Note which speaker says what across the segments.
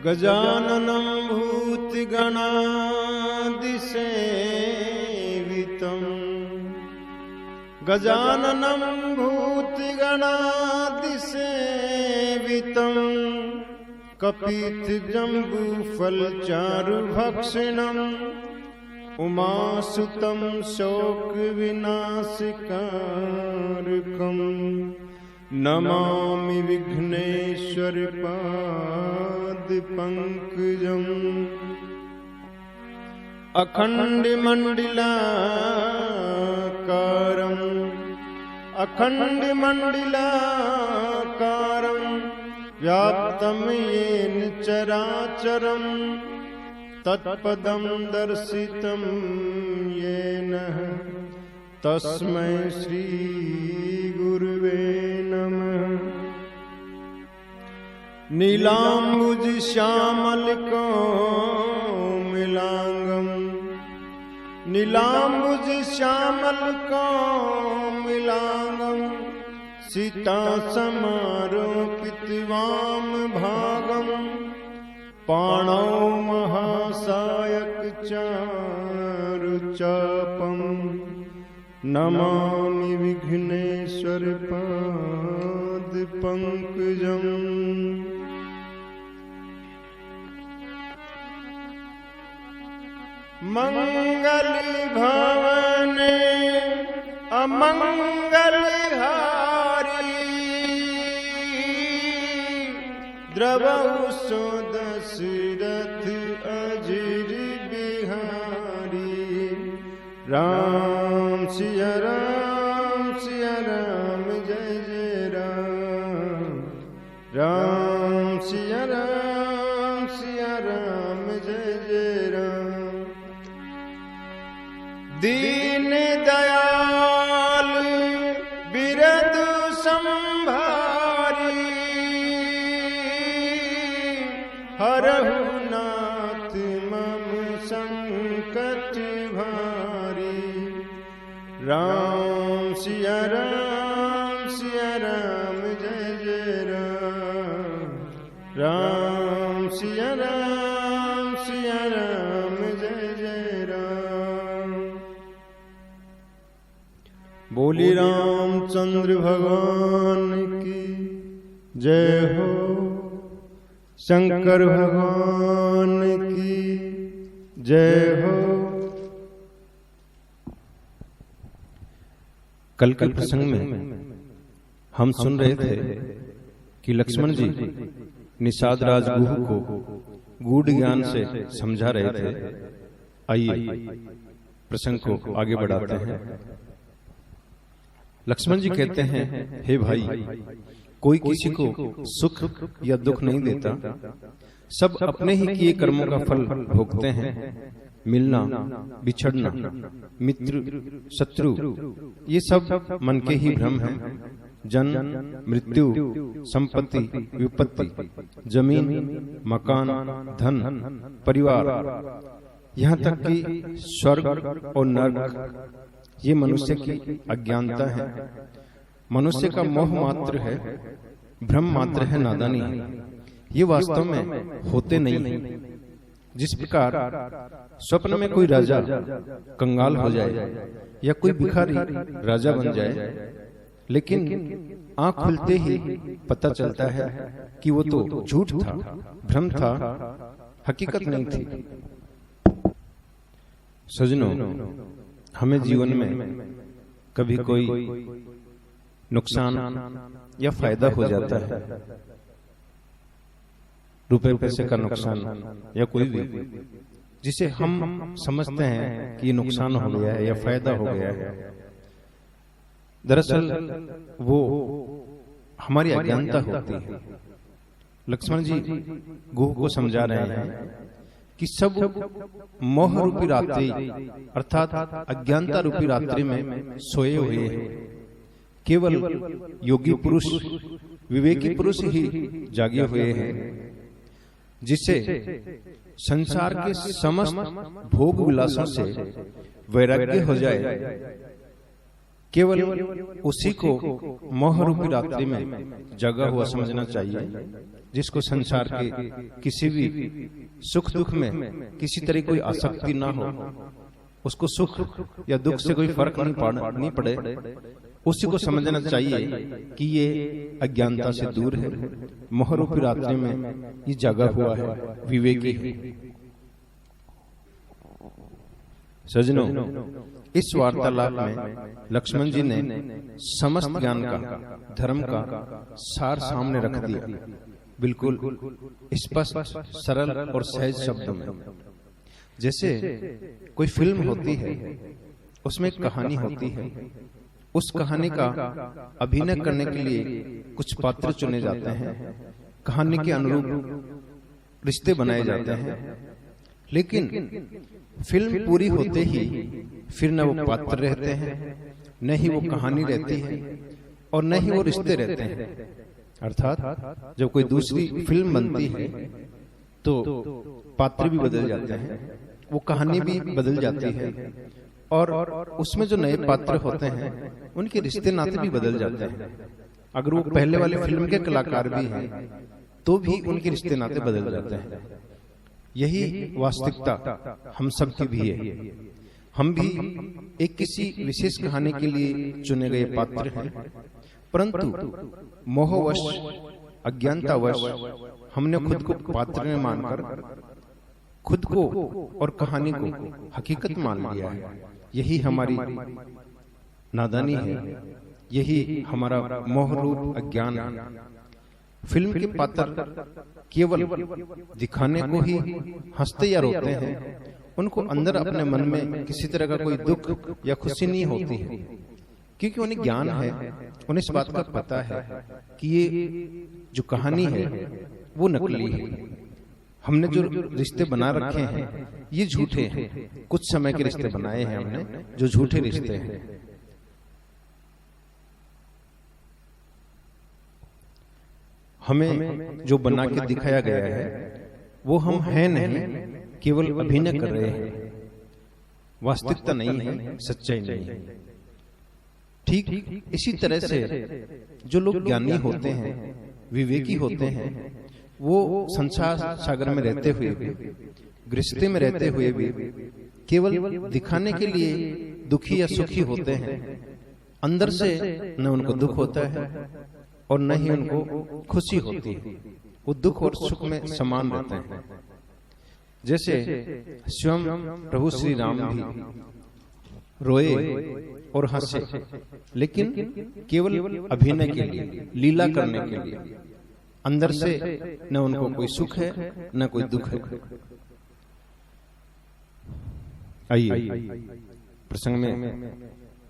Speaker 1: गजाननं भूतिगणादिसेवितं गजाननं भूतिगणादिसेवितं कपित्थजम्बूफलचारुभक्षिणम् उमासुतं शोकविनाशकारकम् नमामि विघ्नेश्वरपादपङ्कजम् अखण्डमण्डलाकारं व्याप्तं येन चराचरं तत्पदं दर्शितं येन तस्मै श्री गुरुवे नमः। नीलाम्बुज श्यामलकोमलांगं नीलाम्बुज श्यामलकोमलांगं सीता समारोपित वाम भागं पाणौ महासायक चारुचापम् नमामि विघ्नेश्वर पादपङ्कजम्। मंगल भवने अमंगलहारी द्रवहु सो दशरथ अजिर बिहारी। राम सिया राम जय जय राम। राम सिया राम जय जय राम। दीन दयाल बिरद संभारी हरहु नाथ मम संकट भारी। राम सिया राम जय जय राम। राम सिया राम जय जय राम। बोली रामचंद्र भगवान की जय हो। शंकर भगवान की जय हो।
Speaker 2: कल के प्रसंग में हम सुन रहे थे कि लक्ष्मण जी निषाद राज गुह को गूढ़ ज्ञान से समझा रहे थे। आइए प्रसंग को आगे बढ़ाते हैं। लक्ष्मण जी कहते हैं, हे भाई, कोई किसी को सुख या दुख नहीं देता, सब अपने ही किए कर्मों का फल भोगते हैं। मिलना, बिछड़ना, मित्र, शत्रु, ये सब मन के ही भ्रम हैं। जन्म, मृत्यु, संपत्ति, विपत्ति, जमीन, मकान, धन, परिवार, यहाँ तक कि स्वर्ग और नरक, ये मनुष्य की अज्ञानता है। मनुष्य का मोह मात्र है, भ्रम मात्र है, नादानी है। ये वास्तव में होते नहीं है। जिस प्रकार स्वप्न में कोई राजा कंगाल हो जाए या कोई भिखारी राजा बन जाए, लेकिन आंख खुलते ही पता चलता है कि वो तो झूठ था, भ्रम था, हकीकत नहीं थी। सजनों, हमें जीवन में कभी कोई नुकसान या फायदा हो जाता है, रुपए पैसे का नुकसान या कोई भी, जिसे हम समझते हैं कि ये नुकसान हो गया है या फायदा हो गया है। दरअसल वो हमारी अज्ञानता होती है। लक्ष्मण जी गुह को समझा रहे हैं कि सब मोह रूपी रात्रि अर्थात अज्ञानता रूपी रात्रि में सोए हुए हैं। केवल योगी पुरुष, विवेकी पुरुष ही जागे हुए हैं, जिससे संसार के समस्त भोग विलासों से वैराग्य हो जाए। केवल उसी को मोह रूपी रात्रि में जगा हुआ समझना चाहिए। जिसको संसार के किसी भी सुख दुख में किसी तरह कोई आसक्ति ना हो, उसको सुख या दुख से कोई फर्क नहीं पड़े, उसी को समझना चाहिए कि ये अज्ञानता से दूर है, मोह रूपी रात्रि में ये जागा हुआ है, विवेकी है। सजनों, इस वार्तालाप में लक्ष्मण जी ने समस्त ज्ञान का, धर्म का सार सामने रख दिया, बिल्कुल स्पष्ट, सरल और सहज शब्दों में। जैसे कोई फिल्म होती है, उसमें एक कहानी होती है, उस कहानी का अभिनय करने के लिए कुछ पात्र चुने जाते हैं, कहानी के अनुरूप रिश्ते बनाए जाते हैं, लेकिन फिल्म पूरी होते ही फिर न वो पात्र रहते हैं, न ही वो कहानी रहती है, और न ही वो रिश्ते रहते हैं। अर्थात जब कोई दूसरी फिल्म बनती है तो पात्र भी बदल जाते हैं, वो कहानी भी बदल जाती है, और उसमें जो नए पात्र होते हैं उनके रिश्ते नाते भी बदल जाते हैं। अगर वो पहले वाले फिल्म के कलाकार भी हैं तो भी उनके रिश्ते नाते बदल जाते हैं। यही वास्तविकता हम सब की भी है। हम भी एक किसी विशेष कहानी के लिए चुने गए पात्र हैं, परंतु मोहवश, अज्ञानतावश हमने खुद को पात्र में मानकर खुद को और कहानी को हकीकत मान लिया है। यही हमारी नादानी है, यही हमारा मोहरूप अज्ञान है। फिल्म के पात्र केवल दिखाने को ही हंसते या रोते हैं, उनको अंदर अपने मन में किसी तरह का कोई दुख या खुशी नहीं होती है, क्योंकि उन्हें ज्ञान है, उन्हें इस बात का पता है कि ये जो कहानी है वो नकली है। हमने जो रिश्ते बना रखे हैं ये झूठे हैं, कुछ समय के रिश्ते बनाए हैं हमने जो झूठे रिश्ते हैं। हमें जो बना के दिखाया गया है वो हम हैं नहीं, केवल अभिनय कर रहे हैं, वास्तविकता नहीं है, सच्चाई नहीं है। ठीक इसी तरह से जो लोग ज्ञानी होते हैं, विवेकी होते हैं, वो संसार सागर में रहते हुए भी, गृहस्थी में रहते हुए भी केवल दिखाने के लिए दुखी या सुखी होते हैं। अंदर से न उनको दुख होता है और न ही उनको खुशी होती है, वो दुख और सुख में समान रहते हैं। जैसे स्वयं प्रभु श्री राम भी रोए और हंसे, लेकिन केवल अभिनय के लिए, लीला करने के लिए। अंदर से न उनको कोई सुख है न कोई दुख है। आइए प्रसंग में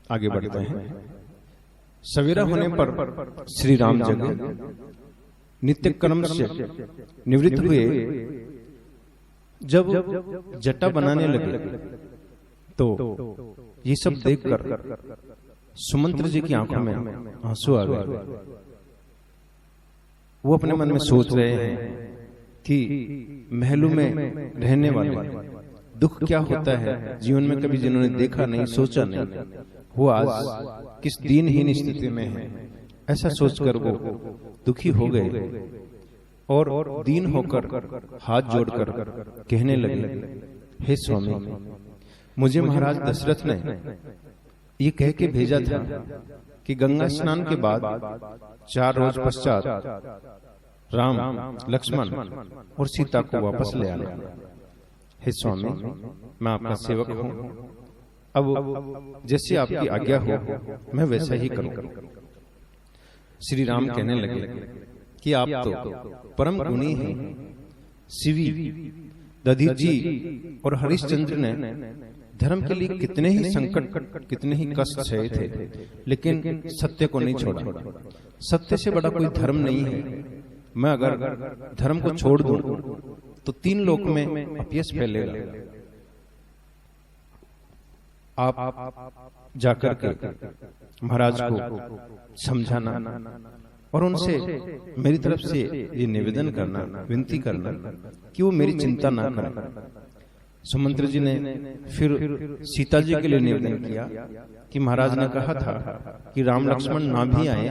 Speaker 2: आगे बढ़ते हैं। सवेरा होने पर श्री राम जगे, नित्य कर्म से निवृत्त हुए। जब जटा बनाने लगे तो ये सब देखकर सुमंत्र जी की आंखों में आंसू आ गए। वो अपने मन में सोच रहे हैं कि महलों में रहने वाले दुख क्या होता है, जीवन में कभी जिन्होंने देखा नहीं, सोचा नहीं, वो आज किस दीनहीन स्थिति में है। ऐसा सोचकर वो दुखी हो गए और दीन होकर हाथ जोड़कर कहने लगे, हे स्वामी, मुझे महाराज दशरथ ने ये कह के भेजा था कि गंगा स्नान के बाद 4 रोज पश्चात राम, लक्ष्मण और सीता को वापस ले आना। हे स्वामी, मैं आपका सेवक हूं, अब जैसे आपकी आज्ञा हो मैं वैसा ही करूं। श्री राम कहने लगे कि आप तो परम गुणी हैं। शिवी, दधिजी और हरिश्चंद्र ने धर्म के लिए कितने ही संकट, कितने ही कष्ट सहे थे, लेकिन सत्य को नहीं छोड़ा। सत्य से बड़ा कोई धर्म नहीं है। मैं अगर धर्म को छोड़ दूं तो 3 लोक में अपयश फैलेगा। आप जाकर के महाराज को समझाना और उनसे मेरी तरफ से ये निवेदन करना, विनती करना कि वो मेरी चिंता ना करें। सुमंत्र जी ने फिर सीता जी के लिए निवेदन किया कि महाराज ने कहा था कि राम लक्ष्मण ना भी आए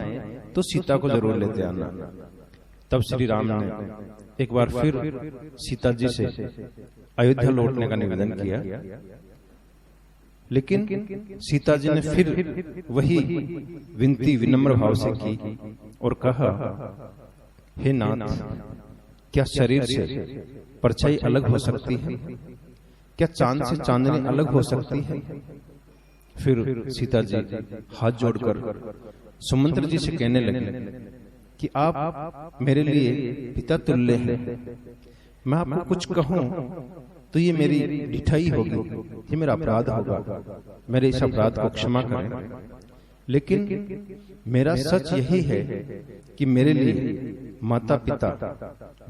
Speaker 2: तो सीता को जरूर लेते आना। तब श्री राम ने एक बार फिर सीता जी से अयोध्या लौटने का निवेदन किया, लेकिन सीता जी ने फिर वही विनती विनम्र भाव से की और कहा, हे नाथ, क्या शरीर से परछाई अलग हो सकती है? क्या चांद से चांदनी अलग हो सकती है? फिर सीता जी हाथ जोड़कर सुमंत्र जी से कहने लगे कि आप मेरे लिए पिता तुल्य हैं। मैं आपको कुछ कहूं तो ये मेरी ढिठाई होगी, ये मेरा अपराध होगा, मेरे इस अपराध को क्षमा करें। लेकिन मेरा सच यही है कि मेरे लिए माता पिता,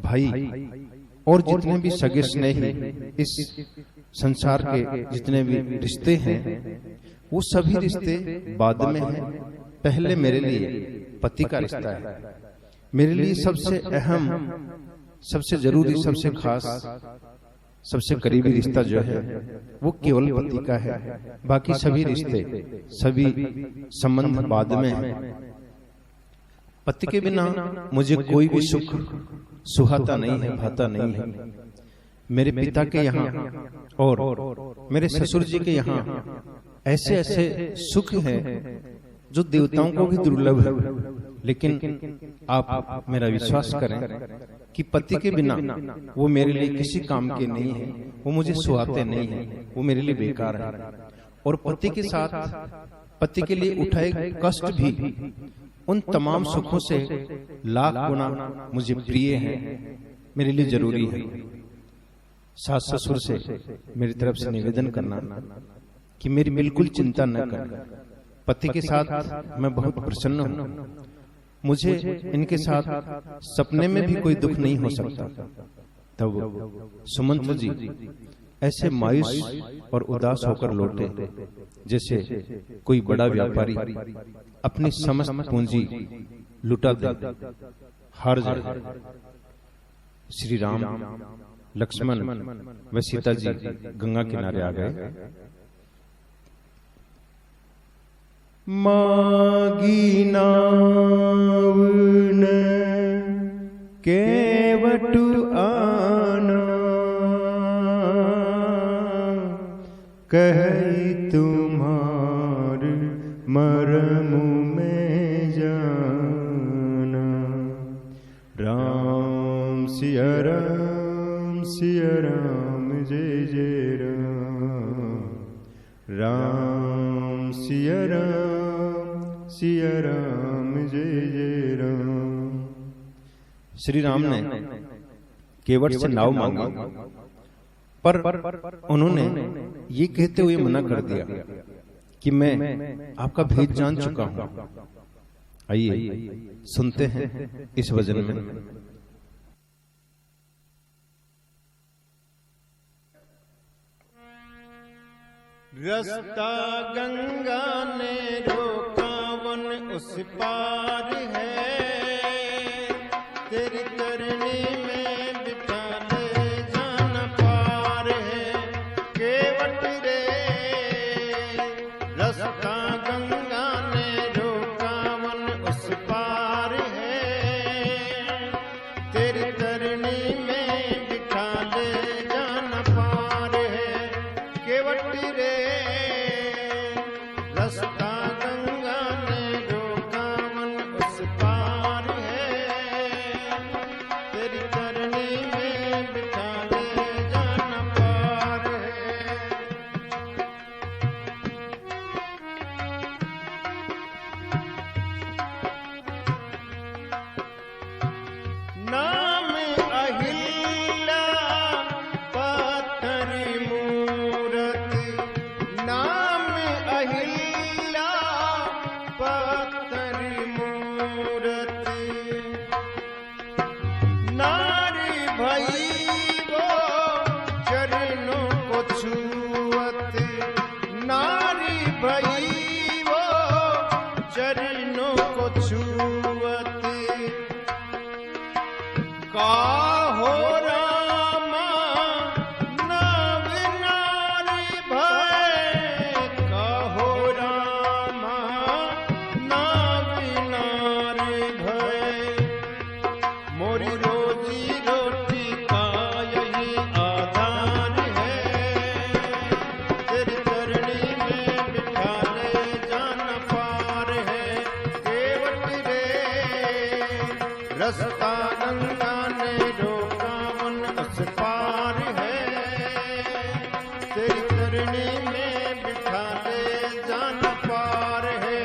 Speaker 2: भाई और जितने भी सगे स्नेही इस संसार के जितने भी रिश्ते हैं, वो सभी रिश्ते बाद में हैं। पहले मेरे लिए पति का रिश्ता है। मेरे लिए सबसे अहम, सबसे जरूरी, सबसे खास, सबसे करीबी रिश्ता जो है वो केवल पति का है। बाकी सभी रिश्ते, सभी संबंध बाद में हैं। पति के बिना मुझे कोई भी सुख सुहाता नहीं है, भाता नहीं है। मेरे पिता के यहाँ और मेरे ससुर जी के यहाँ ऐसे ऐसे सुख हैं जो देवताओं को भी दुर्लभ है। लेकिन आप मेरा विश्वास करें कि पति के बिना वो मेरे लिए किसी काम के नहीं है, वो मुझे सुहाते नहीं है, वो मेरे लिए बेकार है। और पति के साथ पति के लिए उठाए कष्ट भी उन तमाम सुखों से लाख गुना मुझे प्रिय है, मेरे लिए जरूरी है। सास ससुर से मेरी तरफ से निवेदन करना कि मेरी बिल्कुल चिंता न कर। पति के साथ मैं बहुत प्रसन्न हूँ, मुझे इनके साथ सपने में भी कोई दुख नहीं हो सकता। तब सुमंत्र जी ऐसे मायूस और उदास होकर लौटे जैसे कोई बड़ा व्यापारी अपनी समस्त पूंजी लुटा दे, हार जाए। श्री राम, लक्ष्मण व सीता जी गंगा किनारे आ गए।
Speaker 1: मागी नाव न केवटु आना, कही तुम्हार मरमु में जाना। राम सिया राम, सिया राम जय जय राम। राम सिया राम, सिया राम जय जय राम।
Speaker 2: श्री राम ने केवट से नाव मांगी, पर उन्होंने ये कहते हुए मना कर दिया कि मैं आपका भेद जान चुका हूं। आइए सुनते हैं इस भजन में।
Speaker 1: रास्ता गंगा ने रोका, वन उस पार है, तेरी तरनी में बिठा ले जाना पार है। केवट रे रास्ता गंगा ने रोका, वन उस पार है, तेरी तरनी में बिठा ले जाना पार है। केवट रे रास्ता गंगा ने रोका, वन उस पार रास्ता गंगा ने रोका वन उस पार है, तेरी करनी में बिठा ले जाना पार है।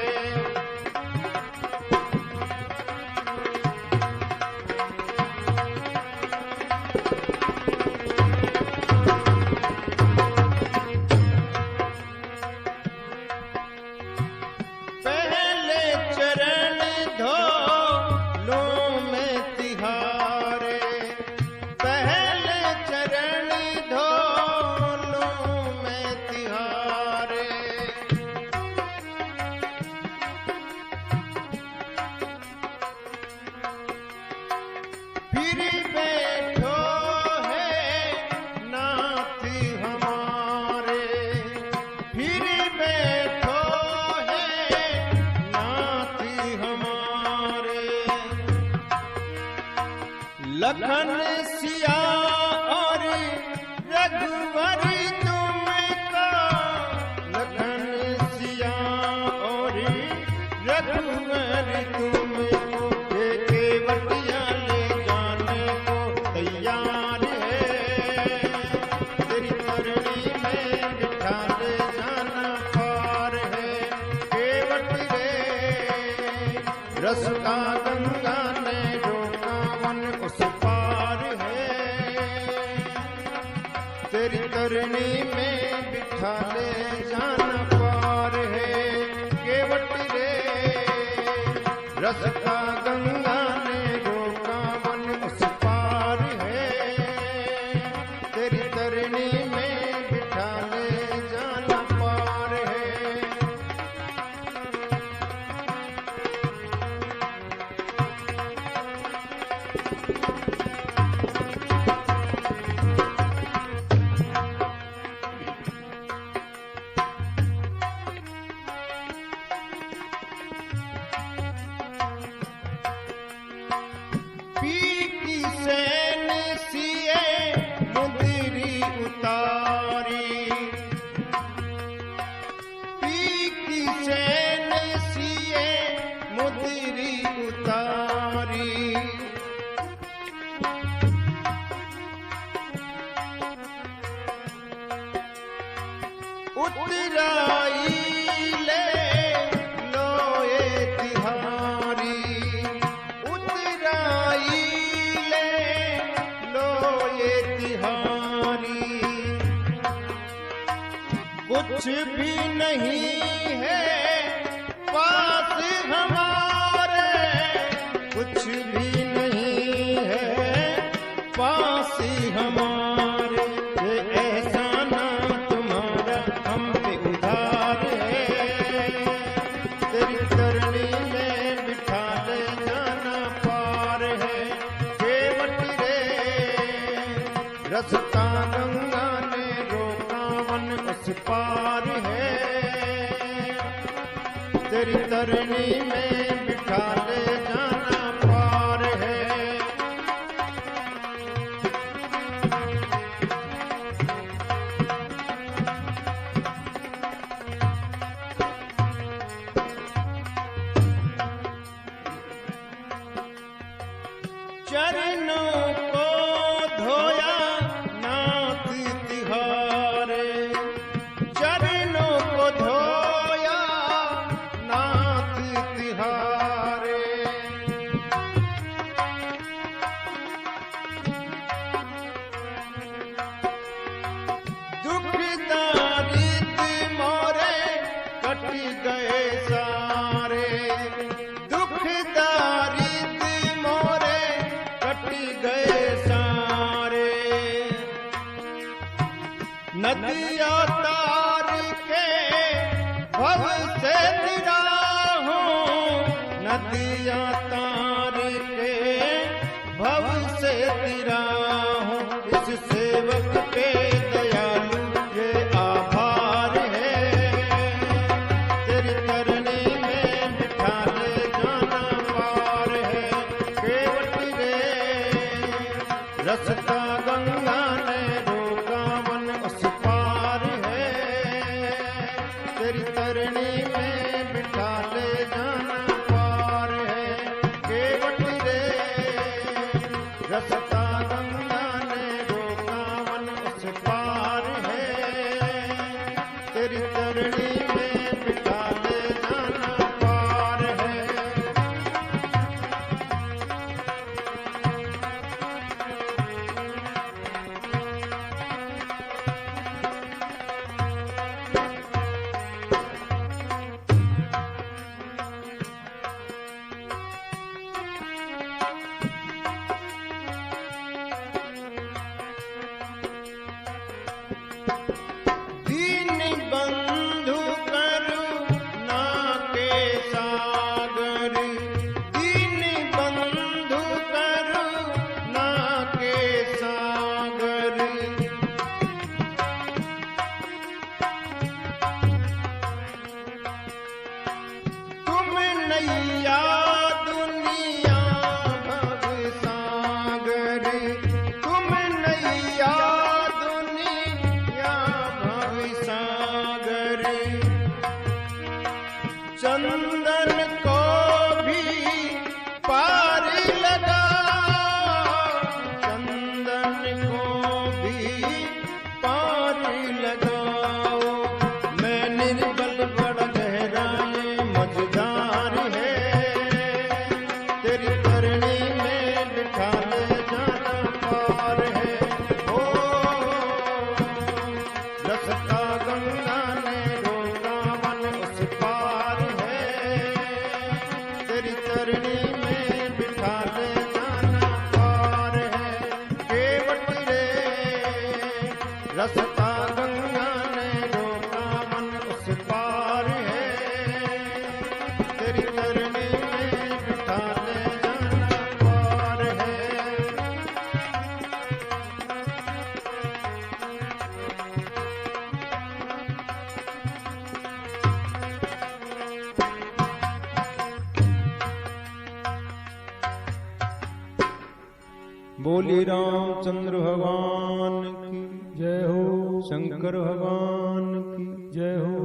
Speaker 1: पहले चरण धो लो मैं तिहारे, पहले चरण धो लो मैं तिहारे। फिर बैठो है नाथ हमारे, फिर बैठो है नाथ हमारे। लखन सिया और रघुवर तुमको, लखन सिया और रघुवर तुमको, केवटिया ले जाने को तैयार है, तेरी करनी में बिठा ले जाना पार है। केवट रे रास्ता गंगा ने रोका वन उस पार है, तेरी करनी में बिठा ले जाना पार है। केवट रे रास्ता गंगा ने रोका वन उस पार है, तेरी करनी में बिठा ले जाना पार है। पीकी सैन सिए मुंदरी उतारी, पीकी सैन सिए मुंदरी उतारी। उतराई ले लोए तिहारी, उतराई ले लोए तिहारी। कुछ भी नहीं है पास हमारे, कुछ भी नहीं है पास हमारे। ये एहसाना तुम्हारा हम पे उधार है, तेरी करनी में बिठा ले जाना पार है। केवट रे रास्ता गंगा ने रोका वन उस पार है, तेरी तरनी में बिठा ले जाना पार है। चरणों को धोया नाथ तिहारे, चरणों को धोया नाथ तिहारे। दुख दारिद मोरे कट गए सारे, दुख दारिद मोरे कट गए
Speaker 2: बोलिए रामचंद्र भगवान की
Speaker 1: जय हो।
Speaker 2: शंकर भगवान की
Speaker 1: जय हो।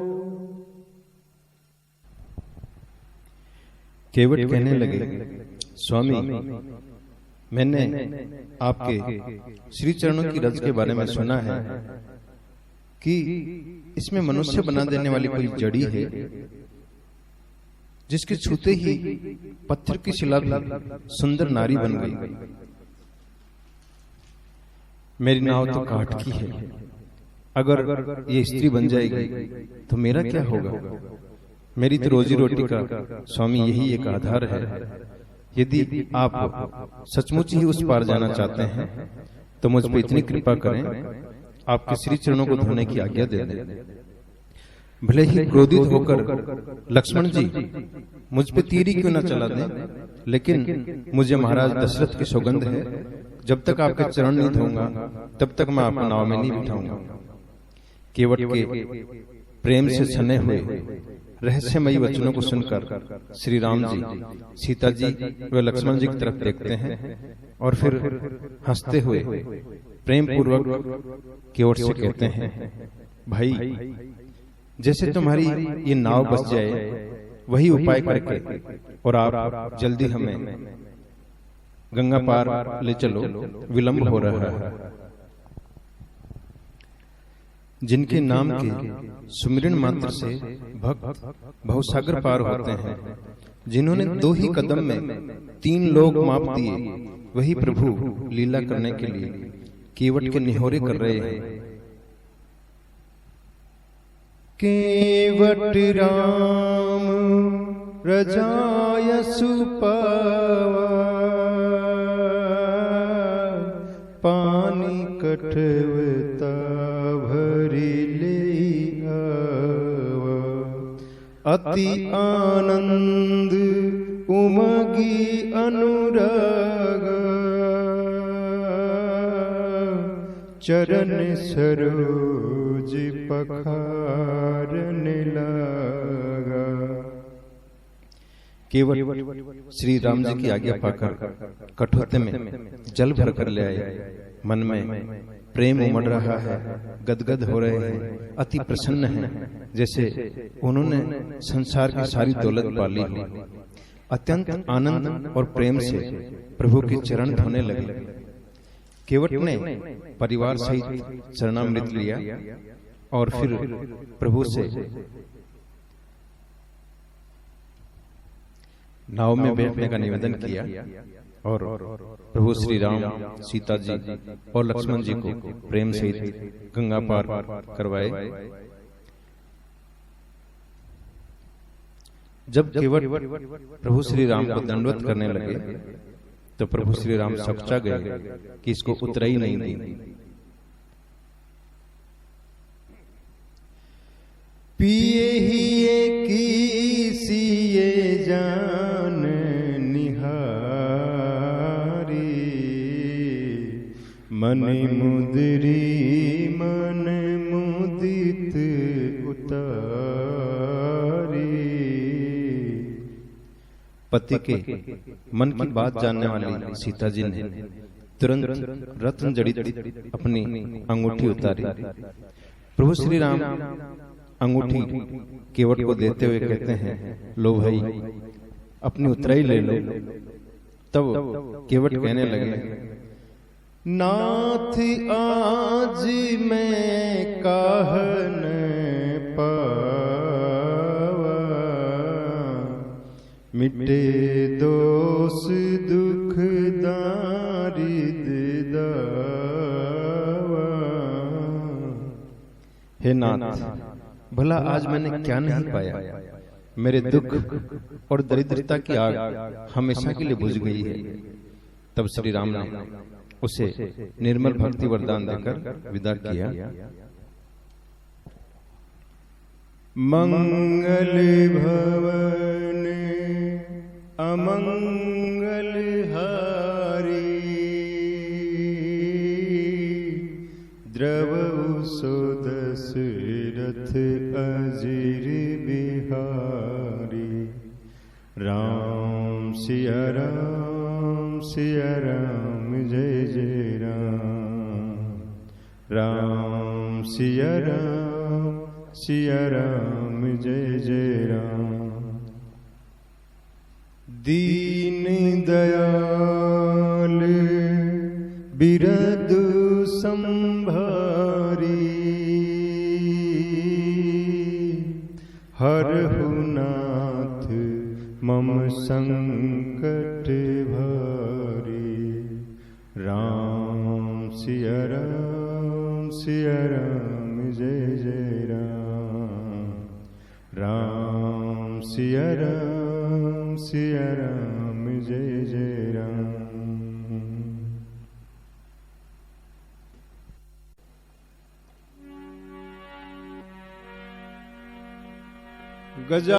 Speaker 2: केवट कहने लगे, स्वामी मैंने आपके श्री चरणों की रज के बारे में सुना है कि इसमें मनुष्य बना देने वाली कोई जड़ी है जिसके छूते ही पत्थर की शिला भी सुंदर नारी बन गई। मेरी नाव तो काठ की है, अगर ये स्त्री बन जाएगी तो मेरा क्या होगा? मेरी तो रोजी रोटी का स्वामी यही एक आधार है। यदि आप सचमुच ही उस पार जाना चाहते हैं तो मुझ पर इतनी कृपा करें, आपके श्री चरणों को धोने की आज्ञा दे दें। भले ही क्रोधित होकर लक्ष्मण जी मुझ पे तीर ही क्यों न चला दें, लेकिन मुझे महाराज दशरथ की सौगंध है, जब तक आपके चरण नहीं धोऊंगा तब तक मैं आपको नाव में नहीं बिठाऊंगा। केवट के प्रेम से सने हुए रहस्यमयी वचनों को सुनकर श्री राम जी सीता जी व लक्ष्मण जी की तरफ देखते हैं और फिर हंसते हुए प्रेम पूर्वक केवट से कहते हैं, भाई जैसे तुम्हारी ये नाव बस जाए वही उपाय करके और आप जल्दी हमें गंगा पार ले चलो, विलंब हो रहा है। जिनके नाम के सुमिरन मात्र से भक्त भवसागर पार होते हैं, जिन्होंने 2 ही कदम में 3 लोग माप दिए, वही प्रभु लीला करने के लिए केवट के निहोरे कर रहे हैं। केवट राम रजाय सुपावा, पानी कठवता भरी ले आवा, अति आनंद उमगी अनुराग, चरण सरोज पखारन लागा। केवट श्री राम जी की आज्ञा पाकर कठोते में जल भर कर ले आए। मन में प्रेम उमड़ रहा है, गदगद हो रहे हैं, अति प्रसन्न हैं, जैसे उन्होंने संसार की सारी दौलत पाली हो। अत्यंत आनंद और प्रेम से प्रभु के चरण धोने लगे। केवट ने परिवार सहित चरणामृत लिया और फिर प्रभु से नाव में बैठने का निवेदन किया और प्रभु श्री राम, सीता जी और लक्ष्मण जी को प्रेम सहित गंगा पार करवाए। जब केवट प्रभु श्री राम को दंडवत करने लगे तो प्रभु श्री राम सकुचा गए कि इसको उतराई नहीं दी। पिए ही की सिए जान निहारी, मन मुदरी मन मुदित उतारी। पति के मन की बात जानने वाली सीता जी ने तुरंत रत्न जड़ित अपनी अंगूठी उतारी। प्रभु श्री राम अंगूठी केवट को देते हुए कहते हैं, लो भाई अपनी उतराई ले लो। तब केवट कहने लगे, नाथ आज मैं कहन पावा, मिटे दोष दुख दारिद दावा। हे नाथ, भला आज मैंने क्या नहीं पाया? मेरे दुख और दरिद्रता की आग हमेशा के लिए बुझ गई है। तब श्री राम ने उसे निर्मल भक्ति वरदान देकर विदा किया। मंगल भवन अमंगल हारी, द्रवहु सो दशरथ अजिर बिहारी। राम सिया राम सिया राम जय जय राम, राम सिया राम जय जय राम। दीन दयाल बिरदु संभारी, हरहु नाथ मम संकट भारी। राम सिया राम जय जय राम, राम सिया राम जय जय राम। गजा